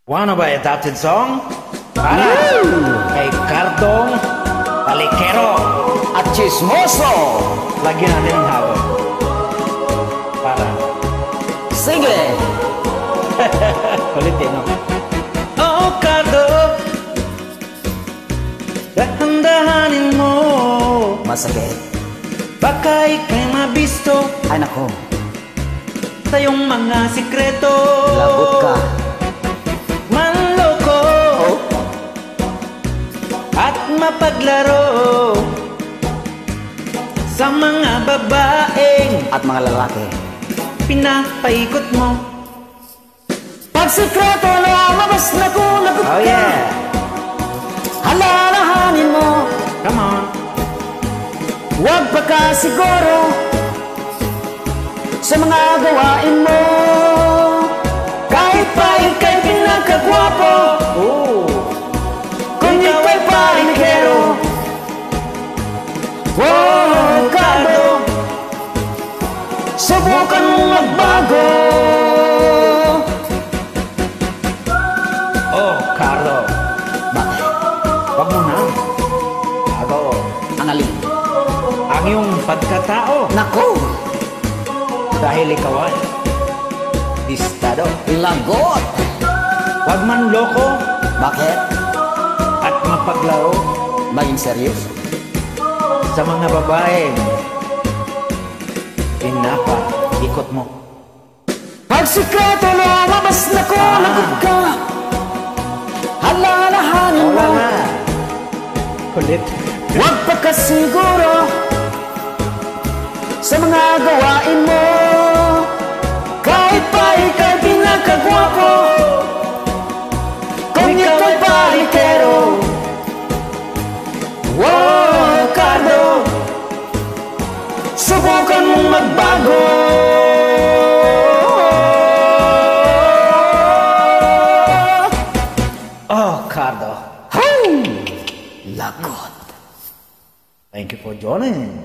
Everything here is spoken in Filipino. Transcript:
Wanna buy a adopted song? Para kay Cardong Talikero at Chismoso. Lagyan natin ng halo. Para. Sige. Kulit din, no? Oh, Cardo, dahan-dahanin mo. Masakit. Baka ika'y mabisto Ay nako, tayong mga sikreto. lagot ka. Manloko at mapaglaro sa mga babaeng At mga lalaki. pinapaikot mo. Pag sikreto lumabas na kung lagot Oh ka, yeah, halalahanin mo. come on. Huwag pa ka siguro sa mga gawain mo. Kahit pa ika'y pinagkagwapo, Oh, kung ika'y palikero. Oh, Cardo, subukan mong magbago. oh, Carlo, Bakit? wag mo na. Ako, Ang alin? ang iyong pagkatao Nako, dahil ikaw ay distado. lagot. Wag man loko Bakit? at mapaglaro Maging serious? sa mga babaeng pinapaikot mo. Pag sikreto lumabas na kung lagot ka, halalahanin Wala mo. na. Kulit. Huwag pa ka siguro sa mga gawain mo. Kahit pa ika'y pinagkagwapo, kung ika'y palikero. Wow, Cardo, subukan mong magbago. Oh, Cardo. Hey! Lagot. Thank you for joining.